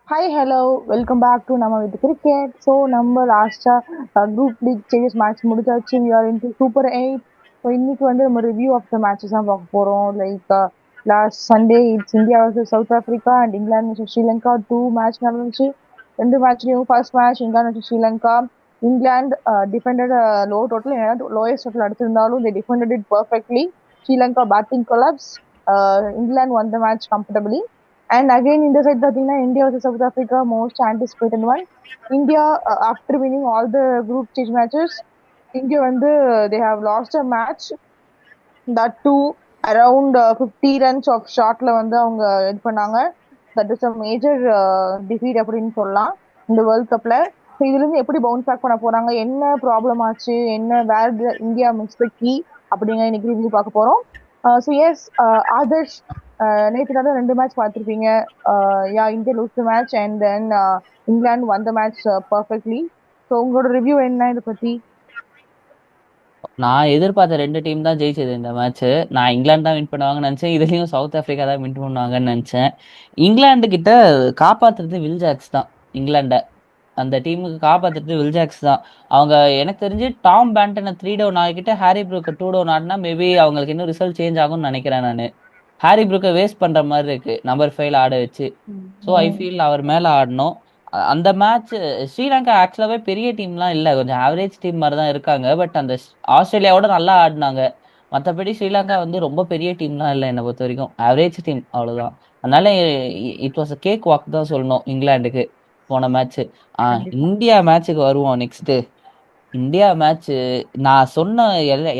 Hi, hello. Welcome back to Nama with Cricket. So, நம்ம லாஸ்டா group league changes match முடிச்சாச்சு. We are into super 8. So இன்னைக்கு வந்து நம்ம ரிவ்யூ ஆஃப் த மேட்சஸ் தான் பார்க்க போறோம். Like last Sunday it's India vs South Africa and England vs Sri Lanka two match நடந்துச்சு. ரெண்டு மேட்ச்லயும் first match England vs Sri Lanka. England defended low total, ஏன்னா லோயஸ்ட் டோட்டல் அடிச்சிருந்தாலும் they defended it perfectly. Sri Lanka batting collapse. England won the match comfortably. And again, in the side, பார்த்தீங்கன்னா India versus South Africa, most anticipated one. India, after winning all the group stage matches, India வந்து they have lost a match. That too around 50 runs of shotல வந்து அவங்க இது பண்ணாங்க. That is a major defeat அப்படின்னு சொல்லலாம் இந்த world கப்ல. So இதுல இருந்து எப்படி பவுன்ஸ் பேக் பண்ண போறாங்க, என்ன ப்ராப்ளம் ஆச்சு, என்ன வேர் இந்தியா மிஸ் த கீ அப்படிங்க இன்னைக்கு ரிவ்யூ பார்க்க போறோம். ஸோ எஸ் ஆதர்ஷ், நேற்று தான் ரெண்டு மேட்ச் பார்த்துருப்பீங்க. Ya India lose the match and then England won the match perfectly. So உங்களோட ரிவ்யூ என்ன இதை பத்தி? நான் எதிர்பார்த்த ரெண்டு டீம் தான் ஜெயிச்சது இந்த மேட்ச். நான் இங்கிலாந்து தான் வின் பண்ணுவாங்கன்னு நினைச்சேன். இதுலயும் சவுத் ஆப்பிரிக்கா தான் வின் பண்ணுவாங்கன்னு நினைச்சேன். இங்கிலாந்து கிட்ட காப்பாத்துறது வில் ஜாக்ஸ் தான். இங்கிலாண்ட அந்த டீமுக்கு காப்பாத்துறது வில் ஜாக்ஸ் தான். அவங்க எனக்கு தெரிஞ்சு டாம் பேண்டனை 3 டவுன் ஆகிக்கிட்டு ஹாரி ப்ரூக்கை 2 டவுன் ஆடினா மேபி அவங்களுக்கு இன்னும் ரிசல்ட் சேஞ்ச் ஆகும்னு நினைக்கிறேன் நான். ஹாரி ப்ரூக்கை வேஸ்ட் பண்ற மாதிரி இருக்கு நம்பர் 5 ஆட வச்சு. ஸோ ஐ ம். ஃபீல் அவர் மேல ஆடணும். அந்த மேட்ச் ஸ்ரீலங்கா ஆக்சுவலாவே பெரிய டீம்லாம் இல்லை, கொஞ்சம் ஆவரேஜ் டீம் மாதிரி தான் இருக்காங்க. பட் அந்த ஆஸ்திரேலியாவோட நல்லா ஆடினாங்க. மற்றபடி ஸ்ரீலங்கா வந்து ரொம்ப பெரிய டீம்லாம் இல்லை, என்னை பொறுத்த வரைக்கும் ஆவரேஜ் டீம் அவ்வளவுதான். அதனால it was a cake walk தான் சொல்லணும் இங்கிலாந்துக்கு போன மேட்ச். கண்டிப்பா. இந்தியா மேட்சுக்கு வருவோம் நெக்ஸ்ட். இந்தியா மேட்ச் நான் சொன்ன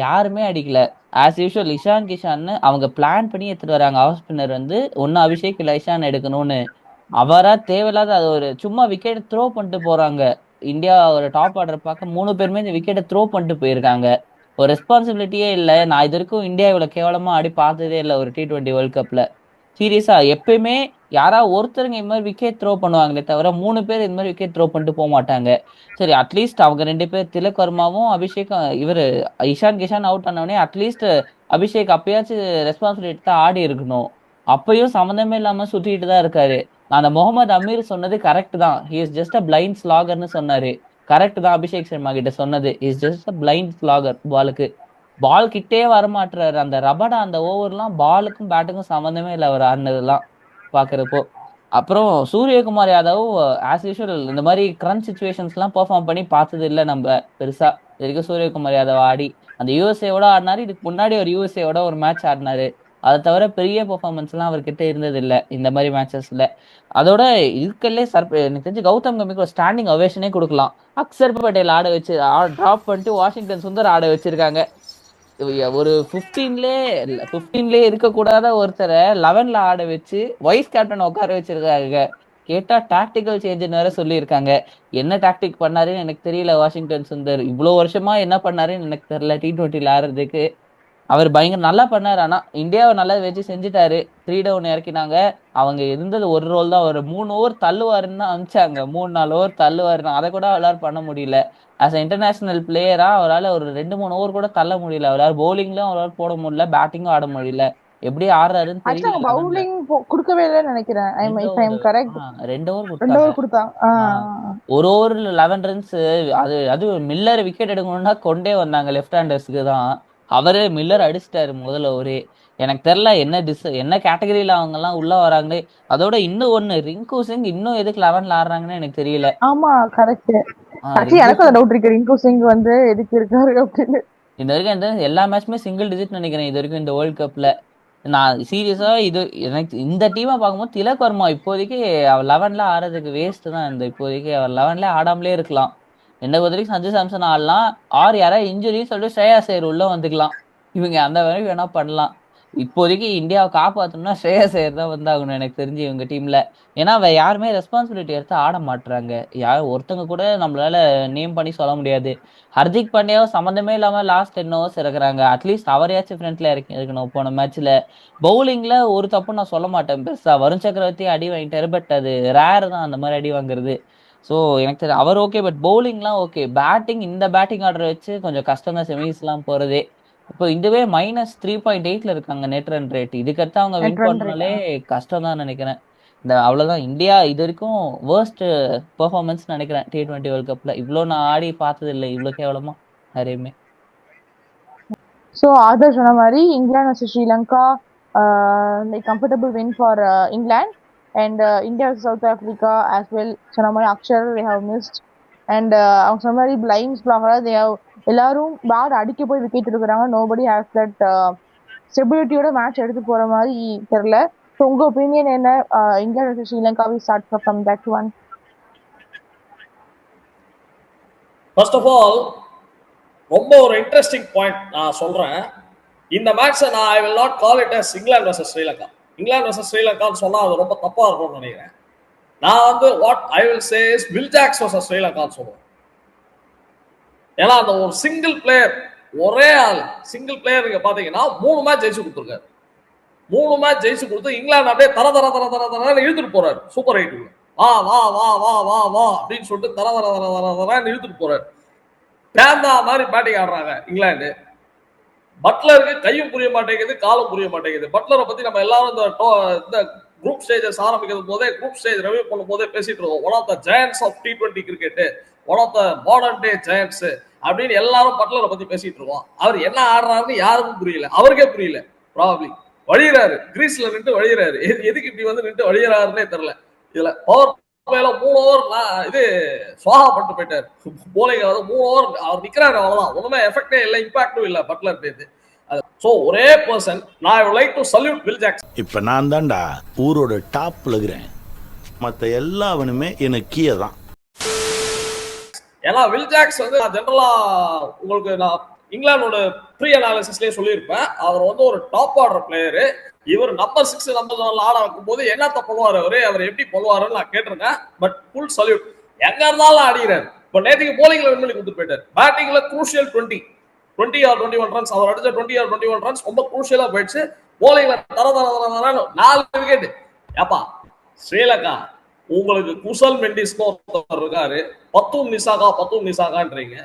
யாருமே அடிக்கல. ஆஸ் யூஷுவல் இஷான் கிஷான் அவங்க பிளான் பண்ணி எடுத்துட்டு வராங்க. ஆஃப் ஸ்பின்னர் வந்து ஒன்னு அபிஷேக் இல்ல இஷான் எடுக்கணும்னு. அவரா தேவையில்லாத அது ஒரு சும்மா விக்கெட் த்ரோ பண்ணிட்டு போறாங்க. இந்தியா ஒரு டாப் ஆர்டர் பார்க்க 3 பேருமே இந்த விக்கெட்டை த்ரோ பண்ணிட்டு போயிருக்காங்க. ஒரு ரெஸ்பான்சிபிலிட்டியே இல்லை. நான் இது வரைக்கும் இந்தியா இவ்வளவு கேவலமா ஆடி பார்த்ததே இல்லை ஒரு T20 வேர்ல்ட் கப்ல. சீரியஸா எப்பயுமே யாராவது ஒருத்தருங்க இந்த மாதிரி விக்கெட் த்ரோ பண்ணுவாங்களே தவிர 3 பேர் இந்த மாதிரி விக்கெட் த்ரோ பண்ணிட்டு போக மாட்டாங்க. சரி, அட்லீஸ்ட் அவங்க 2 பேர் திலக் வர்மாவும் அபிஷேக் இவர் இஷான் கிஷான் அவுட் ஆனவனே அட்லீஸ்ட் அபிஷேக் அப்பயாச்சும் ரெஸ்பான்சிபிலிட்டி தான் ஆடி இருக்கணும். அப்பயும் சம்மந்தமே இல்லாம சுத்திட்டு தான் இருக்காரு. நான் அந்த முகமது அமீர் சொன்னது கரெக்ட் தான். He is just a blind ஸ்லாகர்னு சொன்னாரு. கரெக்ட் தான் அபிஷேக் சர்மா கிட்ட சொன்னது. Is just a blind slogger. பாலுக்கு பால் கிட்டே வரமாட்டுறாரு. அந்த ரபடா அந்த ஓவர்லாம் பாலுக்கும் பேட்டுக்கும் சம்மந்தமே இல்லை அவர் ஆடினதெல்லாம் பாக்குறப்போ. அப்புறம் சூரியகுமார் யாதவ் ஆஸ் யூஷுவல் இந்த மாதிரி கிரன்ச் சுச்சுவேஷன்ஸ்லாம் பெர்ஃபார்ம் பண்ணி பார்த்தது இல்லை நம்ம பெருசா. இது வரைக்கும் சூரியகுமார் யாதவ் ஆடி அந்த யூஎஸ்ஏவோட ஆடினாரு. இதுக்கு முன்னாடி ஒரு யூஎஸ்ஏவோட ஒரு மேட்ச் ஆடினாரு. அதை தவிர பெரிய பெர்ஃபார்மன்ஸ் எல்லாம் அவர்கிட்ட இருந்தது இல்லை இந்த மாதிரி மேட்சஸ்ல. அதோட இதுக்கல்லே எனக்கு தெரிஞ்சு கௌதம் கம்பீருக்கு ஒரு ஸ்டாண்டிங் ஒவேஷனே கொடுக்கலாம். அக்சர் பட்டேல் ஆட வச்சு டிராப் பண்ணிட்டு வாஷிங்டன் சுந்தர் ஆட வச்சிருக்காங்க. ஒரு 15லே இருக்கக்கூடாத ஒருத்தரை 11ல ஆட வச்சு வைஸ் கேப்டன் உட்கார வச்சிருக்காங்க. கேட்டா டாக்டிக்கல் சேஞ்சுன்னு வேற சொல்லியிருக்காங்க. என்ன டாக்டிக் பண்ணாருன்னு எனக்கு தெரியல. வாஷிங்டன் சுந்தர் இவ்வளவு வருஷமா என்ன பண்ணாருன்னு எனக்கு தெரியல T20ல ஆடுறதுக்கு. அவர் பயங்கர நல்லா பண்ணாரு. ஆனா இந்தியாவை நல்லா வச்சு செஞ்சுட்டாரு. 3 டவுன் இறக்கினாங்க. அவங்க இருந்தது ஒரு ரோல் தான். ஒரு 3 ஓவர் தள்ளுவாருன்னு தான் அனுப்பிச்சாங்க. 3 4 ஓவர் தள்ளுவாருன்னு அதை கூட அவரால் பண்ண முடியல. ஆஸ் அ இன்டர்நேஷனல் பிளேயரா அவரால் ஒரு 2 3 ஓவர் கூட தள்ள முடியல. அவரால் பவுலிங்லயும் அவரால் போட முடியல, பேட்டிங்கும் ஆட முடியல. எப்படி ஆடுறாருன்னு ஆக்சுவலா தெரியல அவங்க லெவன்ல. பவுலிங் கொடுக்கவே இல்லைன்னு நினைக்கிறேன். ரெண்டு if I over am correct. 2 over ரெண்டு கொடுத்தாங்க. ஓவர் கொடுத்தாங்க. ஒரு ஓவர்ல 11 ரன்ஸ். அது மில்லர் விக்கெட் எடுக்கணும்னா கொண்டே வந்தாங்க லெஃப்ட் ஹேண்டர்ஸ்க்கு தான். அவரே மில்லர் அடிச்சிட்டாரு முதல்ல ஒரே. எனக்கு தெரியல என்ன கேட்டகரியில அவங்க எல்லாம் உள்ள வராங்களே. அதோட இன்னும் ஒண்ணு, ரிங்கு சிங் இன்னும் எதுக்கு 11ல ஆடுறாங்கன்னு எனக்கு தெரியல. ஆமா, கரெக்ட். ஆக்சுவலி ரிங்கு எனக்கும் அந்த சிங் டவுட் இருக்கு, ரிங்கு சிங் வந்து எதுக்கு இருக்காரு அப்படின்னு. இந்த வரைக்கும் எல்லா மேட்ச்மே சிங்கிள் டிஜிட் நினைக்கிறேன் இது வரைக்கும் இந்த வேர்ல்ட் கப்ல. நான் சீரியஸா இது எனக்கு இந்த டீமை பார்க்கும்போது திலக் வர்மா இப்போதைக்கு அவர் 11ல ஆடுறதுக்கு வேஸ்ட் தான். இந்த இப்போதைக்கு அவர் 11ல ஆடாமலே இருக்கலாம். என்ன பொறுத்த வரைக்கும் சஞ்சு சாம்சன் ஆடலாம். ஆர் யாராவது இன்ஜுரின்னு சொல்லிட்டு ஸ்ரேயாஸ் ஐயர் உள்ள வந்துக்கலாம். இவங்க அந்த வரைக்கும் வேணா பண்ணலாம். இப்போதைக்கு இந்தியாவை காப்பாத்தணும்னா ஸ்ரேயாஸ் ஐயர் தான் வந்தாகணும் எனக்கு தெரிஞ்சு இவங்க டீம்ல. ஏன்னா அவ யாருமே ரெஸ்பான்சிபிலிட்டி எடுத்து ஆட மாட்றாங்க. யார் ஒருத்தங்க கூட நம்மளால நேம் பண்ணி சொல்ல முடியாது. ஹர்திக் பாண்டியாவும் சம்மந்தமே இல்லாம லாஸ்ட் 10 ஓவர்ஸ் இறக்குறாங்க. அட்லீஸ்ட் அவரையாச்சும் ஃப்ரண்ட்ல இறக்கி இருக்கணும் போன மேட்ச்ல. பவுலிங்ல ஒரு தப்பு நான் சொல்ல மாட்டேன் பெருசா. வருண் சக்கரவர்த்தி அடி வாங்கிட்டாரு. பட் அது ரேர் தான் அந்த மாதிரி அடி வாங்குறது. ஸோ எனக்கு தெரியும் அவர் ஓகே. பட் பவுலிங்லாம் ஓகே. பேட்டிங் இந்த பேட்டிங் ஆர்டர் வச்சு கொஞ்சம் கஷ்டம் தான் செமிஸ்லாம் போறதே. இப்போ இதுவே -3.8ல இருக்காங்க நெட் ரன் ரேட். இதுக்கடுத்து அவங்க நெட் வின் ரன் ரேட். பண்ணாலே கஷ்டம் தான் நினைக்கிறேன். அவ்வளவுதான். இந்தியா இது வரைக்கும் வேர்ஸ்ட் பெர்ஃபார்மன்ஸ் நினைக்கிறேன் T20 வேர்ல்ட் கப்ல. இவ்வளவு நான் ஆடி பார்த்தது இல்லை இவ்வளவு கேவலமா யாரையுமே. ஸோ ஆதர் சொன்ன மாதிரி England versus Sri Lanka like comfortable win for England and India South Africa as well. சொன்ன மாதிரி Axar they have missed and அவங்க சொன்ன மாதிரி பிளைண்ட்ஸ் பிளாகரா தே ஹவ் எல்லாரும் பேட் அடிக்க போய் விக்கெட் எடுக்கிறாங்க. நோபடி ஹேஸ் தட் ஸ்டெபிலிட்டியோட மேட்ச் எடுத்து போற மாதிரி தெரியல. ஸோ உங்க ஒப்பீனியன் என்ன? India versus Sri Lanka we start from that one. First of all ரொம்ப ஒரு இன்ட்ரெஸ்டிங் பாயிண்ட் நான் சொல்றேன். இந்த மேட்சை நான் I will not call it as England versus Sri Lanka. England versus ஸ்ரீலங்கான்னு சொன்னா அது ரொம்ப தப்பா இருக்கும்னு நினைக்கிறேன். நான் வந்து what I will say is Will Jacks versus ஸ்ரீலங்கான்னு சொல்லுவேன். ஏன்னா அந்த ஒரு சிங்கிள் பிளேயர், ஒரே ஆள் சிங்கிள் பிளேயர் இங்க பாத்தீங்கன்னா 3 மேட்ச் ஜெயிச்சு கொடுத்துருக்காரு. 3 மேட்ச் ஜெயிச்சு கொடுத்து இங்கிலாந்து அப்படியே தர தர தர தர தர இழுத்துட்டு போறாரு சூப்பர் 8. வா வா வா வா வா வா அப்படின்னு சொல்லிட்டு தர தர தர தர தர இழுத்துட்டு போறாரு. பேந்தா மாதிரி பேட்டிங் ஆடுறாங்க இங்கிலாந்து. பட்லருக்கு கையும் புரிய மாட்டேங்குது, காலும் புரிய மாட்டேங்குது. பட்லரை பத்தி நம்ம எல்லாரும் இந்த குரூப் ஸ்டேஜஸ் ஆரம்பிக்கிறது போதே, குரூப் ஸ்டேஜ் ரிவ்யூ பண்ணும் போதே பேசிட்டு இருக்கோம். One of the giants of T20 cricket, one of the modern day giants அப்படின்னு எல்லாரும் பட்லரை பத்தி பேசிட்டு இருக்கோம். அவர் என்ன ஆடுறாருன்னு யாருக்கும் புரியல, அவருக்கே புரியல. ப்ராபப்ளி வழிகிறாரு, கிரீஸ்ல நின்று வழிகிறாரு. எதுக்கு இப்படி வந்து நின்று வழிகிறாருன்னே தெரியல. இதுல பவர் 3 ஓவர் இது சுவாகா பண்ணிட்டு போயிட்டாரு. போலிங் 3 ஓவர் அவர் நிக்கிறாரு, அவ்வளவுதான். ஒண்ணுமே எஃபெக்டே இல்லை, இம்பாக்டும் இல்லை பட்லர் பேரு. சோ ஒரே பர்சன் நான் I would like to salute Will Jacks. இப்ப நான் தான்டா ஊரோட டாப்ல இருக்கிறேன், மத்த எல்லாவனுமே எனக்கு கீழே தான். ஏன்னா வில் ஜாக்ஸ் வந்து நான் ஜெனரலா உங்களுக்கு நான் இங்கிலாந்தோட ப்ரீ அனாலிசிஸ்லயே சொல்லியிருப்பேன். அவர் வந்து ஒரு டாப் ஆர்டர் பிளேயரு. இவர் நம்பர் 6 நம்பர் 7 ஆட வைக்கும் போது என்னத்த பண்ணுவாரு அவர் எப்படி பண்ணுவாருன்னு நான் கேட்டிருந்தேன். பட் ஃபுல் சல்யூட், எங்க இருந்தாலும் ஆடுகிறாரு. இப்ப நேற்றுக்கு போலிங்ல வின் பண்ணி கொடுத்து போயிட்டாரு. பேட்டிங்ல குரூஷியல் 20 ஆர் 21 ரன்ஸ், அவர் அடிச்ச 20 ஆர் 21 ரன்ஸ் ரொம்ப குரூஷியலா போயிடுச்சு. போலிங்ல தர தர தர 4 விக்கெட். ஏப்பா ஸ்ரீலங்கா உங்களுக்கு குசல் மெண்டிஸ் இருக்காரு, பத்தும் நிசாகான்றீங்க.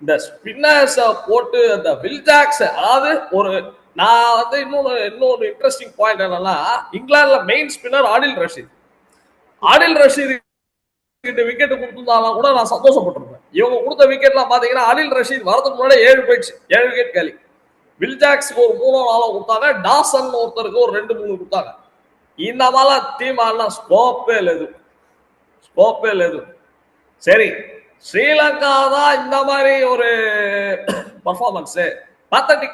இந்த ஸ்பின்னர்ஸ் போட்டு அந்த வில் ஜாக்ஸ், அதாவது ஒரு நான் வந்து இன்னொரு இன்ட்ரெஸ்டிங் பாயிண்ட் என்னன்னா, இங்கிலாந்துல மெயின் ஸ்பின்னர் ஆடில் ரஷீத் விக்கெட் கொடுத்திருந்தாலும் கூட நான் சந்தோஷப்பட்டிருப்பேன். இவங்க கொடுத்த விக்கெட்லாம் பாத்தீங்கன்னா ஆடில் ரஷீத் வரதுக்கு முன்னாடி 7 போயிடுச்சு, 7 விக்கெட் காலி. வில் ஜாக்ஸ்க்கு ஒரு 3-4 கொடுத்தாங்க, டாசன் ஒருத்தருக்கு ஒரு 2-3 கொடுத்தாங்க. இந்த மாதிரிலாம் டீம் ஆடலாம் ஸ்கோப்பே இல்லை. சரி, ஸ்ரீலங்கா தான் இந்த மாதிரி ஒரு performance, pathetic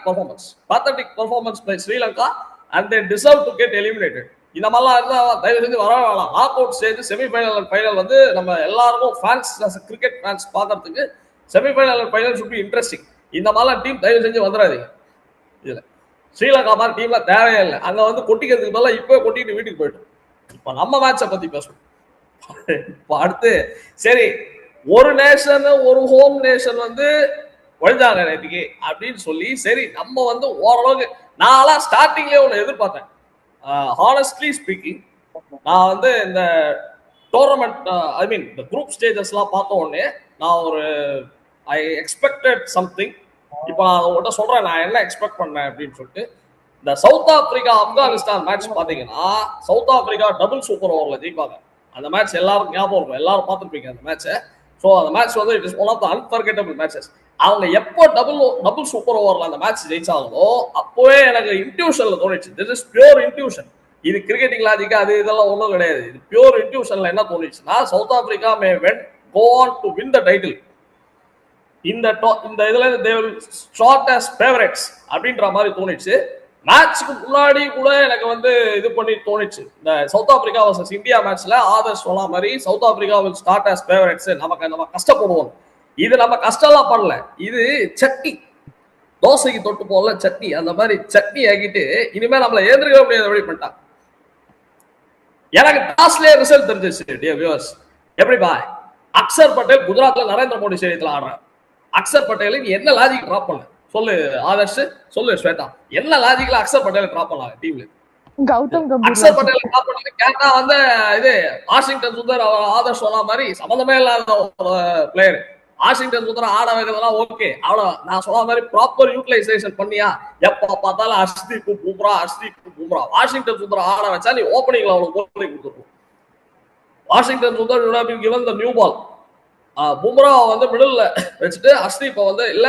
performance by Sri Lanka, and they deserve to get eliminated. இந்த மாதிரிலாம் இருந்தா தயவு செஞ்சு வர வேணாம். Knock out stage, semi-final and final வந்து நம்ம எல்லாருக்கும் ஃபேன்ஸ், கிரிக்கெட் ஃபேன்ஸ் பார்க்கறதுக்கு semi-final and final should be interesting. இந்த மாதிரிலாம் டீம் தயவு செஞ்சு வந்துடாதீங்க. இதுல ஸ்ரீலங்கா மாதிரி டீம்ல தேவையே இல்லை. அங்க வந்து கொட்டிக்கிறதுக்கு பதிலாக இப்போ கொட்டிட்டு வீட்டுக்கு போயிட்டோம். இப்போ நம்ம மேட்சை பத்தி பேசணும். இப்போ அடுத்து சரி, ஒரு நேஷன் ஒரு ஹோம் நேஷன் வந்து வழிஞ்சாங்க நேற்றுக்கு அப்படின்னு சொல்லி, சரி நம்ம வந்து ஓரளவுக்கு நான் ஸ்டார்டிங்லேயே ஒன்று எதிர்பார்த்தேன். ஹானஸ்ட்லி ஸ்பீக்கிங், நான் வந்து இந்த டோர்னமெண்ட் ஐ மீன் இந்த குரூப் ஸ்டேஜஸ்லாம் பார்த்த உடனே நான் ஒரு ஐ எக்ஸ்பெக்டட் சம்திங். இப்போ நான் உங்கள்கிட்ட சொல்றேன் நான் என்ன எக்ஸ்பெக்ட் பண்ணேன் அப்படின்னு சொல்லிட்டு. இந்த சவுத் ஆப்பிரிக்கா ஆப்கானிஸ்தான் மேட்ச் பார்த்தீங்கன்னா, சவுத் ஆப்பிரிக்கா டபுள் சூப்பர் ஓவர்ல ஜெயிப்பாங்க. அந்த மேட்ச் எல்லாரும் ஞாபகம் இருக்கும், எல்லாரும் பார்த்துருப்பீங்க அந்த மேட்சை. ஸோ அந்த மேட்ச் வந்து it is one of the unforgettable matches. அவங்க எப்போ டபுள் சூப்பர் ஓவர்ல அந்த மேட்ச் ஜெயிச்சாங்களோ அப்போவே எனக்கு இன்ட்யூஷன்ல தோணுச்சு, திஸ் இஸ் பியூர் இன்ட்யூஷன். இது கிரிக்கெட்டிங் லாஜிக்கா அது இதெல்லாம் ஒன்றும் கிடையாது. இது பியூர் இன்ட்யூஷன்ல என்ன தோணுச்சுன்னா, south Africa May go on to win the title. இந்த இதுல they will start as favorites அப்படின்ற மாதிரி தோணுச்சு. மேட்ச்க்கு முன்னாடி கூட எனக்கு வந்து இது பண்ணி தோணுச்சு. இந்த சவுத் ஆப்பிரிக்கா வர்சஸ் இந்தியா மேட்ச்ல ஆதர்ஸ் சொன்ன மாதிரி south Africa will start as favorites. நம்ம கஷ்டப்படுவோம். இது நம்ம கஷ்டம்லாம் பண்ணல, இது சட்னி, தோசைக்கு தொட்டு போல சட்னி, அந்த மாதிரி சட்னி ஆகிட்டு இனிமே நம்மள ஏந்திருக்க முடியாத வழி பண்ணிட்டாங்க. எனக்கு டாஸ்லயே ரிசல்ட் தெரிஞ்சிச்சு. டியர் வியூவர்ஸ், எப்படி பாய் அக்ஷர் பட்டேல் குஜராத்ல நரேந்திர மோடி ஸ்டேடியத்துல ஆடுறாரு. அக்ஷர் பட்டேல் என்ன லாஜிக் டிராப் பண்ணல சொல்லு ஆதர்ஷ், சொல்லு ஸ்வேதா, என்ன லாஜிக்ல அக்ஷர் பட்டேல் டிராப் பண்ணாங்க டீம்ல? கௌதம் கம்பீர் அக்ஷர் பட்டேல் டிராப் பண்ணி கேட்டா வந்து இது வாஷிங்டன் சுந்தர் ஆதர்ஷ் சொன்ன மாதிரி சம்பந்தமே இல்லாத பிளேயர். வாஷிங்டன் சுந்தரம் ஆட வைக்கிறதுலாம் ஓகே, அவ்வளோ நான் சொன்ன மாதிரி ப்ராப்பர் யூட்டிலைசேஷன் பண்ணியா? எப்ப பார்த்தாலும் ஹர்ஷ்தீப் பும்ரா. வாஷிங்டன் சுந்தரம் ஆட வச்சா நீ ஓப்பனிங்ல அவ்வளவு போலிங் கொடுத்துருக்கும். Washington Sundar would have been given the new ball. Bumrah வந்து மிடில் வச்சுட்டு அஸ்தீப்பை வந்து இல்ல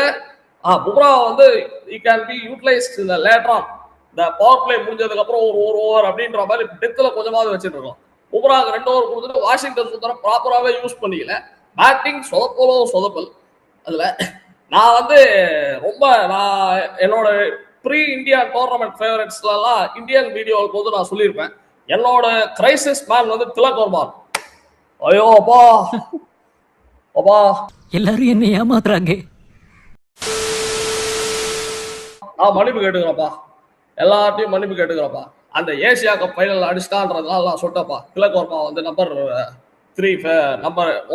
பும்ரா வந்து he can be utilized in the later on. இந்த பவர் பிளே முடிஞ்சதுக்கு அப்புறம் ஒரு ஓவர் அப்படின்ற மாதிரி டெத்துல கொஞ்சமாவது வச்சுட்டு இருக்கோம். பும்ராக்கு 2 ஓவர் கொடுத்துட்டு வாஷிங்டன் சுந்தரம் ப்ராப்பராகவே யூஸ் பண்ணிக்கல. பேட்டிங் சொதப்பல். அதுல நான் வந்து ரொம்ப என்னோட ப்ரீ இந்தியா டோர்னமெண்ட் ஃபேவரட்ஸ்லாம் இந்தியன் வீடியோவுக்கு போது நான் சொல்லியிருப்பேன். என்னோட கிரைசிஸ் மேன் வந்து திலக் வர்மா. ஐயோ அப்பா எல்லாரும் என்ன ஏமாத்துறாங்க. நான் மன்னிப்பு கேட்டுக்கிறப்பா, எல்லார்ட்டையும் மன்னிப்பு கேட்டுக்கிறப்பா. அந்த ஏசியா கப் ஃபைனல் அடிச்சிட்டான்றதுனால நான் சொல்லிட்டப்பா. திலக் வர்மா வந்து நம்பர்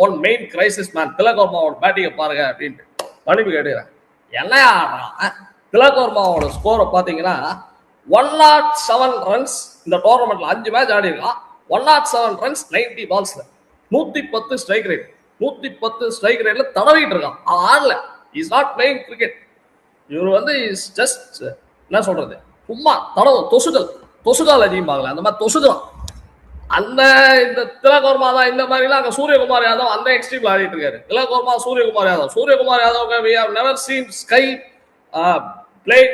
1 மெயின் கிரைசிஸ் மேன். திலக் வர்மாவோட பேட்டிங்கை பாருங்க அப்படின்ட்டு மன்னிப்பு கேட்டுக்கிறேன். என்ன திலக் வர்மாவோட ஸ்கோரை பார்த்தீங்கன்னா 107 ரன்ஸ் இந்த டோர்னமெண்ட்ல 5 மேட்ச் ஆடி இருக்கான். 107 ரன்ஸ் 90 பால்ஸ்ல 110 ஸ்ட்ரைக் ரேட். 110 ஸ்ட்ரைக் ரேட்ல தடவிட்டு இருக்கான். அவன் ஆடல. Is not playing cricket. இவர் வந்து இஸ் ஜஸ்ட் என்ன சொல்றது, சும்மா தொசுகால் அதிகமாகல, அந்த மாதிரி தொசுக்கலாம். அந்த இந்த திலக் வர்மா தான் இந்த மாதிரிலாம் அங்கே சூரியகுமார் யாதவ் அந்த எக்ஸ்ட்ரீம்ல ஆடிட்டு இருக்காரு. Tilak Varma Suryakumar Yadav we have never seen Sky playing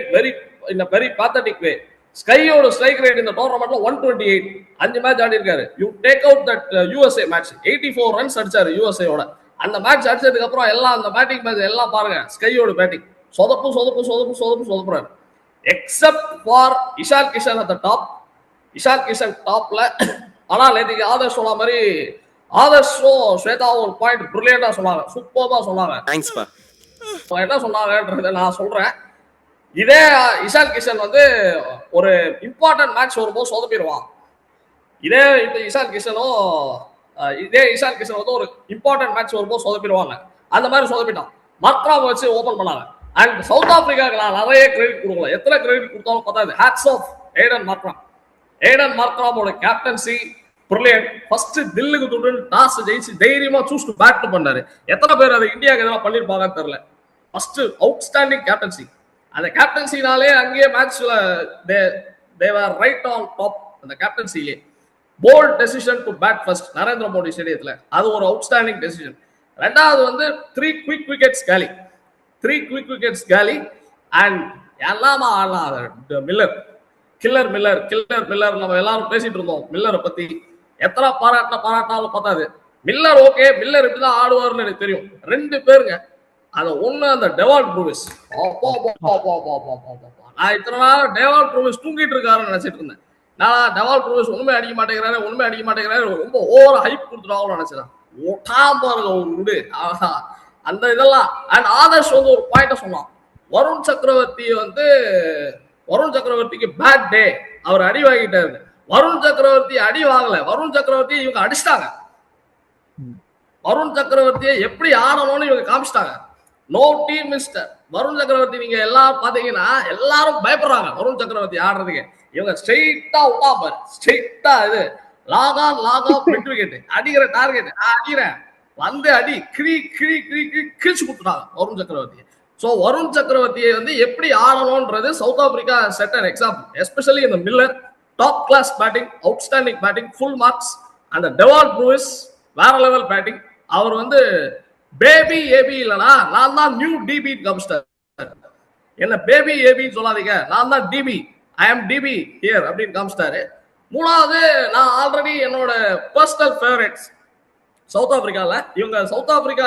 in a very pathetic way. ஸ்கையோட ஸ்ட்ரைக் ரேட் இந்த டோர்னமெண்ட்ல 128. 5 மேட்ச் ஆடி இருக்காரு. You take out that USA match 84 runs அடிச்சாரு USAயோட. அந்த மேட்ச் அடிச்சதுக்கு அப்புறம் எல்லாம் அந்த பேட்டிங் மேட்ச் எல்லாம் பாருங்க, ஸ்கையோட பேட்டிங் சொதப்புறாரு. Except for Ishan Kishan at the top. Ishan Kishan டாப்ல. ஆனா நேற்றுக்கு ஆதர்ஷ் சொன்ன மாதிரி ஆதர்ஷும் ஸ்வேதாவும் ஒரு பாயிண்ட் பிரில்லியண்டா சொன்னாங்க, சூப்பரா சொன்னாங்க. என்ன சொன்னாங்கன்றத நான் சொல்றேன். இதே இஷான் கிஷன் வந்து ஒரு இம்பார்ட்டன்ட் மேட்ச் வரும்போது சொதப்பிடுவான். இதே இஷான் கிஷன் வந்து ஒரு இம்பார்ட்டன்ட் மேட்ச் வரும்போது சொதப்பிடுவாங்க. அந்த மாதிரி சொதப்பிட்டான். மக்ராம் வச்சு ஓபன் பண்ணாங்க. அண்ட் சவுத் ஆப்பிரிக்காவுக்கு நான் நிறைய கிரெடிட் கொடுக்கல. எத்தனை கிரெடிட் கொடுத்தாலும் பார்த்தா hats off Aiden Markram. Aiden மார்க்ராமோட கேப்டன்சி பிரில்லியன்ட். ஃபர்ஸ்ட் தில்லுக்கு துண்டு டாஸ் ஜெயிச்சு தைரியமா சூஸ் டு பேட் பண்ணாரு. எத்தனை பேர் அதை இந்தியாவுக்கு எதனா பண்ணிருப்பாங்கன்னு தெரியல. First outstanding captaincy. அந்த கேப்டன்சினாலே அங்கேயே மேட்ச்ல they were right on top. அந்த கேப்டன்சிலே bold decision to bat first Narendra Modi ஸ்டேடியத்துல, அது ஒரு அவுட்ஸ்டாண்டிங் டெசிஷன். ரெண்டாவது வந்து 3 குவிக் விக்கெட்ஸ் காலி அண்ட் எல்லாமா ஆடலாம். கில்லர் மில்லர் நம்ம எல்லாரும் பேசிட்டு இருந்தோம் மில்லரை பத்தி. எத்தனை பாராட்டினாலும் பார்த்தாது. மில்லர் ஓகே, மில்லர் இப்படிதான் ஆடுவார்னு எனக்கு தெரியும். 2 பேருங்க. அது ஒண்ணு அந்த டெவால்ட் ப்ரூவிஸ். நான் இத்தனை நாள் டெவால்ட் ப்ரூவிஸ் தூங்கிட்டு இருக்காருன்னு நினைச்சிட்டு இருந்தேன். நான் டெவால்ட் ப்ரூவிஸ் ஒண்ணுமே அடிக்க மாட்டேங்கிறாரு, ரொம்ப ஓவரா ஹைப் கொடுத்துட்டாங்கன்னு நினைச்சேன். பாருங்க ஒரு உண்டு அந்த இதெல்லாம். அண்ட் ஆதர்ஷ் வந்து ஒரு பாயிண்ட சொன்னான். வருண் சக்கரவர்த்திக்கு பேட் டே, அவர் அடி வாங்கிட்டாரு. வருண் சக்கரவர்த்தி அடி வாங்கல, வருண் சக்கரவர்த்தி இவங்க அடிச்சிட்டாங்க. வருண் சக்கரவர்த்தியை எப்படி ஆடணும்னு இவங்க காமிச்சிட்டாங்க. நோ டீம் மிஸ்டர் வருண் சக்கரவர்த்தி. நீங்க எல்லாரும் பாத்தீங்கன்னா எல்லாரும் பயப்படுறாங்க வருண் சக்கரவர்த்தி ஆடுறதுக்கு. இவங்க ஸ்ட்ரெயிட்டா விட்டாப்பாரு, ஸ்ட்ரெயிட்டா இது லாக் ஆஃப் மிட் விக்கெட் அடிக்கிற டார்கெட் அடிக்கிறேன் வந்து அடி கிழிச்சு கொடுத்துட்டாங்க வருண் சக்கரவர்த்தி. ஸோ வருண் சக்கரவர்த்தியை வந்து எப்படி ஆடணும்ன்றது South Africa set an example. Especially இந்த Miller top class batting, outstanding batting, full marks. அந்த டெவால்ட் ப்ரூவிஸ் வேற லெவல் பேட்டிங். அவர் வந்து பேபி ஏபி இல்லனா நான் தான் நியூ டிபி கம்ஸ்டர். என்ன பேபி ஏபின்னு சொல்லாதீங்க, நான் தான் DB, I am DB here அப்படின்னு காமிச்சிட்டாரு. மூணாவது, நான் ஆல்ரெடி என்னோட பர்சனல் ஃபேவரட்ஸ் சவுத் ஆப்பிரிக்கால. சவுத் ஆப்பிரிக்கா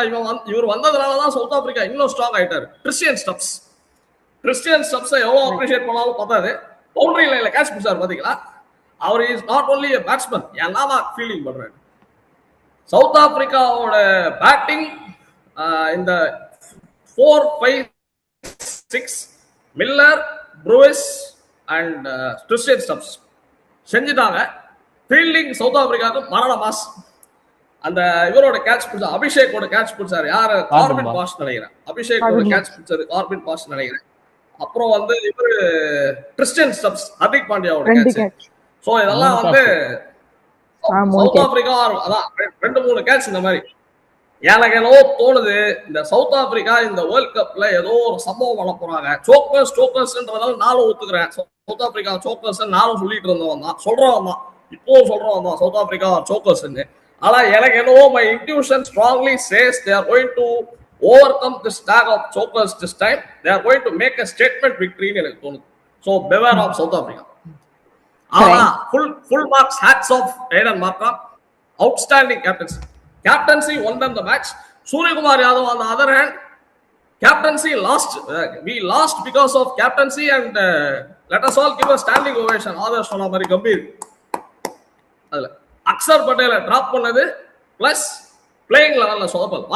இவர் வந்ததுனாலதான் சவுத் ஆப்பிரிக்கா இன்னும் ஸ்ட்ராங் ஆயிட்டாரு. கிறிஸ்டியன் ஸ்டப்ஸ் எவ்வளவு அப்ரிஷியேட் பண்ணாலும் பார்த்தாது. பவுண்டரி லைன்ல கேட்ச் பிடிச்சாரு பாத்தீங்களா. அவர் is not only a batsman, எல்லாமா ஃபீலிங் பண்றாரு. சவுத் ஆப்பிரிக்காவோட பேட்டிங் இந்த 4, 5, 6 Miller, Brevis and Christian Stubbs செஞ்சுட்டாங்க. ஃபீல்டிங் சவுத் ஆப்பிரிக்காவுக்கு மரண மாஸ். அந்த இவரோட கேட்ச் பிடிச்சா அபிஷேக்கோட கேட்ச் பிடிச்சாரு யாரு, கார்பின் பாஷ் நினைக்கிறேன். அபிஷேக்கோட கேட்ச் பிடிச்சது கார்பின் பாஷ் நினைக்கிறேன். அப்புறம் வந்து இவரு கிறிஸ்டியன் ஸ்டப்ஸ், ஹர்திக் பாண்டியாவோட கேட்ச். சோ இதெல்லாம் வந்து சவுத் ஆப்பிரிக்கா அதான் 2-3 கேட்ச் இந்த மாதிரி. எனக்கு என்னவோ தோணுது இந்த சவுத் ஆப்பிரிக்கா இந்த வேர்ல்ட் கப்ல ஏதோ ஒரு சம்பவம் பண்ண போறாங்க. சோக்கர்ஸ்ன்றதால நானும் ஒத்துக்கிறேன். சவுத் ஆப்பிரிக்கா சோக்கர்ஸ் நானும் சொல்லிட்டு இருந்தவன் தான், சொல்றவன் தான், இப்போ சொல்றவன் தான் சவுத் ஆப்பிரிக்கா சோக்கர்ஸ். ஆனா எனக்கு என்னவோ my intuition strongly says they are going to overcome this tag of chokers this time. They are going to make a statement victory ன்னு எனக்கு தோணுது. So beware of South Africa. ஆனா full marks hats off Aiden Markram. Outstanding captaincy. Captaincy won them the match. Suryakumar Yadav on the other hand, captaincy lost. We lost because of captaincy and let us all give a standing ovation. Others சொன்ன மாதிரி கம்பீர். அதுல Axar பட்டேலை drop பண்ணது plus playing லெவல்ல சொதப்பல்.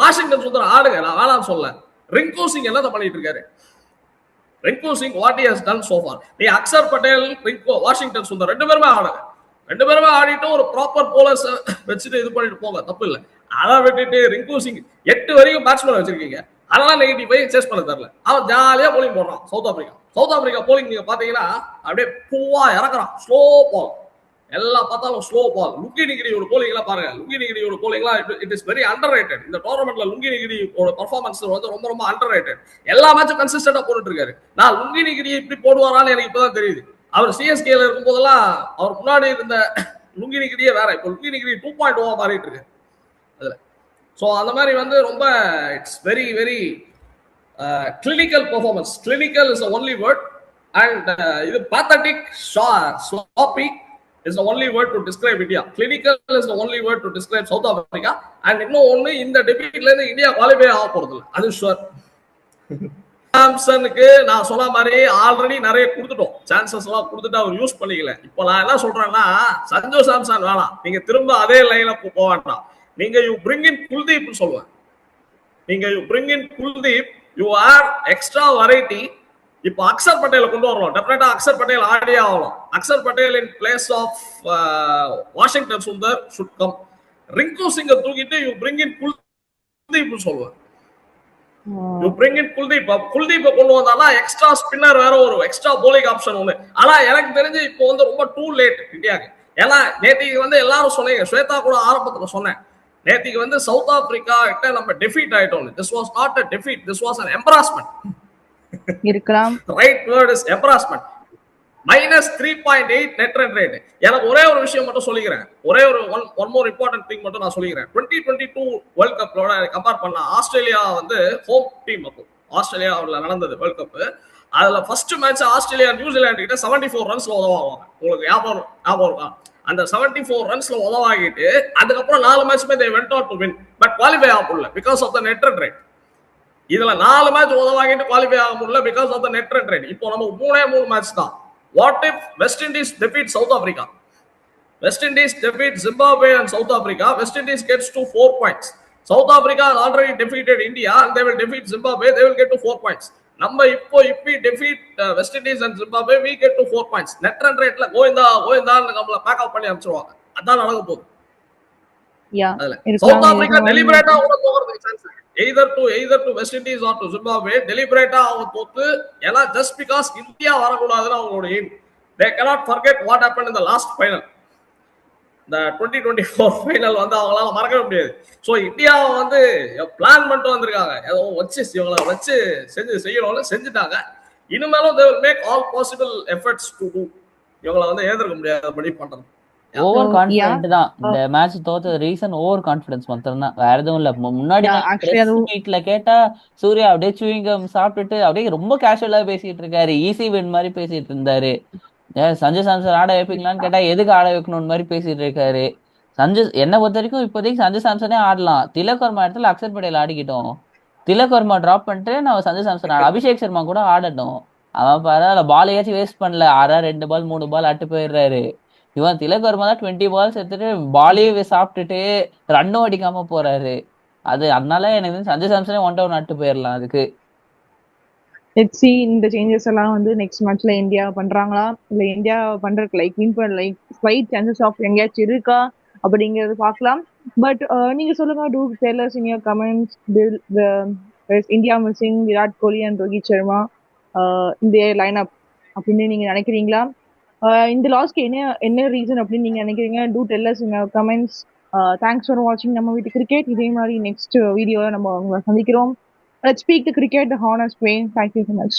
Washington Sundar ஆடுங்க, நான் வேணாம்னு சொல்ல. ரிங்கு சிங் என்ன பண்ணிட்டு இருக்காரு? Rinku Singh what he has done so far. நீ அக்சர் பட்டேல், ரிங்கு, வாஷிங்டன் சுந்தர் ரெண்டு பேருமே ஆடுங்க. ரெண்டு பேருமே ஆடிட்டு ஒரு ப்ராப்பர் போலர்ஸ் வச்சுட்டு இது பண்ணிட்டு போங்க, தப்பு இல்லை. அதை விட்டுட்டு ரிங்கு சிங் 8 வரைக்கும் பேட்ஸ்மேன் வச்சிருக்கீங்க, அதெல்லாம் நெகட்டிவ் போய் சேஸ் பண்ண தரல. அவன் ஜாலியா போலிங் போடுறான். சவுத் ஆப்பிரிக்கா போலிங் நீங்க பாத்தீங்கன்னா அப்படியே பூவா இறக்குறான், ஸ்லோ பால், எல்லாம் பார்த்தாலும் ஸ்லோ பால். லுங்கி நிகிரியோட போலிங் எல்லாம் பாருங்க, லுங்கி நிகிரியோட போலிங் எல்லாம் it is very under rated. இந்த டோர்னமெண்ட்ல லுங்கி நிகிரியோட பர்ஃபார்மன்ஸ் வந்து ரொம்ப ரொம்ப அண்டர் ரேட்டட். எல்லா மேட்சும் கன்சிஸ்டன்டா போட்டுட்டு இருக்காரு. நான் லுங்கி நிகிரி இப்படி போடுவாரான்னு எனக்கு இப்பதான் தெரியுது. அவர் சிஎஸ்கேல இருக்கும் போதெல்லாம் அவர் முன்னாடி இருந்த லுங்கி நிகிரியே வேற. இப்போ லுங்கி நிகிரி 2.0 மாறிட்டு இருக்கு அதுல. ஸோ அந்த மாதிரி வந்து ரொம்ப it's very very clinical performance. Clinical is the only word. And இது pathetic, sloppy is the only word to describe India. Clinical is the only word to describe South Africa. And இன்னும் ஒண்ணு, இந்த டெபிட்ல இருந்து India qualify ஆக போறது இல்லை, அது sure. சாம்சனுக்கு நான் சொன்ன மாதிரி ஆல்ரெடி நிறைய கொடுத்துட்டோம், சான்சஸ் எல்லாம் கொடுத்துட்டு அவர் யூஸ் பண்ணிக்கல. இப்போ நான் என்ன சொல்றேன்னா, சஞ்சு சாம்சன் வேணாம், நீங்க திரும்ப அதே லைன்ல போக வேண்டாம். நீங்க யூ பிரிங் இன் குல்தீப் சொல்லுவேன். நீங்க you bring in Kuldeep, you add extra variety. இப்போ அக்சர் பட்டேல கொண்டு வரணும், டெஃபினட்டா அக்சர் பட்டேல் ஆடியே ஆகணும். Axar Patel in place of Washington Sundar should come. Rinku சிங்கை தூக்கிட்டு யூ பிரிங் இன் குல்தீப் சொல்லுவேன். You bring in Kuldeep. குல்தீப்பை கொண்டு வந்தாலும் எக்ஸ்ட்ரா ஸ்பின்னர் வேற, ஒரு எக்ஸ்ட்ரா போலிங் ஆப்ஷன் ஒண்ணு. ஆனா எனக்கு தெரிஞ்சு இப்போ வந்து ரொம்ப டூ லேட் இந்தியாவுக்கு. ஏன்னா நேத்திக்கு வந்து எல்லாரும் சொன்னீங்க, ஸ்வேதா கூட ஆரம்பத்துல சொன்னேன், நேத்திக்கு வந்து சவுத் ஆப்பிரிக்கா கிட்ட நம்ம டெஃபீட் ஆயிட்டோம். This was not a defeat, this was an embarrassment. இருக்கலாம். Right word is embarrassment. -3.8 net run rate. எனக்கு ஒரே ஒரு விஷயம் மட்டும் சொல்லிக்கிறேன், ஒரே ஒரு ஒன் மோர் இம்பார்ட்டன்ட் திங் மட்டும் நான் சொல்லிக்கிறேன். 2022 வேர்ல்ட் கப்லோட கம்பேர் பண்ணா ஆஸ்திரேலியா வந்து ஹோம் டீம். அப்போ ஆஸ்திரேலியாவில் நடந்தது வேர்ல்ட் கப். அதுல ஃபர்ஸ்ட் மேட்ச் ஆஸ்திரேலியா நியூசிலாந்து கிட்ட 74 ரன்ஸ்ல உதவாங்க. உங்களுக்கு ஞாபகம் இருக்கா? அந்த 74 ரன்ஸ்ல உதவாகிட்டு அதுக்கப்புறம் 4 மேட்ச்மே they went on to win, but qualify ஆக முடியல because of the net run rate. இதுல 4 மேட்ச் உதவாகிட்டு குவாலிஃபை ஆக முடியல because of the net run rate. இப்போ நம்ம 3 மேட்ச் தான். What if West Indies defeat South Africa? West Indies defeat Zimbabwe and South Africa. West Indies gets to 4 points. South Africa has already defeated India and they will defeat Zimbabwe. They will get to 4 points. நம்ம இப்போ we defeat West Indies and Zimbabwe, we get to 4 points. Net run rateல கோயிந்தான்னு நம்மள back அப் பண்ணி அனுப்பிச்சிருவாங்க. அதான் நடக்க போகுது. South Africa deliberate அவங்க போறதுக்கு chance இருக்கு. either to West Indies or to Zimbabwe deliberate அவங்க தோத்து, ஏன்னா just because இந்தியா வரக்கூடாதுன்னு அவங்களோட aim. They cannot forget what happened in the last final. The 2024 final வந்து அவங்களால மறக்கவே முடியாது. ஸோ இந்தியாவை வந்து பிளான் பண்ணிட்டு வந்திருக்காங்க, ஏதோ வச்சு இவங்களை வச்சு செய்யணும்னு செஞ்சுட்டாங்க. இனிமேலும் they will make all possible efforts to do. இவங்களை வந்து ஏந்திருக்க முடியாதபடி பண்றது. ஓவர் கான்ஃபிடென்ட் தான் இந்த மேட்ச் தோத்தது ரீசன். ஓவர் கான்ஃபிடன்ஸ் மட்டும் தான், வேற எதுவும் இல்ல. முன்னாடி வீட்ல கேட்டா சூர்யா அப்படியே சூயிங்கம் சாப்பிட்டுட்டு அப்படியே ரொம்ப கேஷுவலா பேசிட்டு இருக்காரு, ஈஸி வின் மாதிரி பேசிட்டு இருந்தாரு. சஞ்சு சாம்சன் ஆட வைப்பீங்களான்னு கேட்டா எதுக்கு ஆட வைக்கணும்னு மாதிரி பேசிட்டு இருக்காரு. என்னை பொறுத்த வரைக்கும் இப்போதைக்கு சஞ்சு சாம்சனே ஆடலாம். திலக் வர்மா இடத்துல அக்சர் பட்டேல் ஆடிக்கிட்டோம். திலக் வர்மா டிராப் பண்ணிட்டு நம்ம சஞ்சு சாம்சன் அபிஷேக் சர்மா கூட ஆடட்டும். அவன் பரவாயில்ல, பாலையாச்சும் வேஸ்ட் பண்ணல. 2 பால் 3 பால் அட்டு போயிடுறாரு. இவன் திலக் வர்மா தான் 20 பால்ஸ் எடுத்துட்டு பாலையே சாப்பிட்டுட்டு ரன்னும் அடிக்காம போறாரு. அதனால எனக்கு சஞ்சு சாம்சனே 1 டவுன் அட்டு போயிடலாம். அதுக்கு லெட்ஸ் see இந்த சேஞ்சஸ் எல்லாம் வந்து நெக்ஸ்ட் மேட்ச்ல இந்தியா பண்றாங்களா இல்ல இந்தியா பண்றதுக்கு வின் பண்ண ஸ்லைட் சான்சஸ் ஆஃப் எங்கேயாச்சும் இருக்கா அப்படிங்கறது பார்க்கலாம். பட் நீங்க சொல்லுங்க, to tell us in your comments, India missing Virat Kohli and Rohit Sharma இந்த லைன் அப் அப்படின்னு நீங்க நினைக்கிறீங்களா? இந்த லாஸ்க்கு என்ன ரீசன் அப்படின்னு நீங்க நினைக்கிறீங்க? To tell us in your comments. Thanks for வாட்சிங் நம்ம வீட்டு கிரிக்கெட். இதே மாதிரி நெக்ஸ்ட் வீடியோல நம்ம உங்களை சந்திக்கிறோம். Let's speak the cricket the honest way. Thank you so much.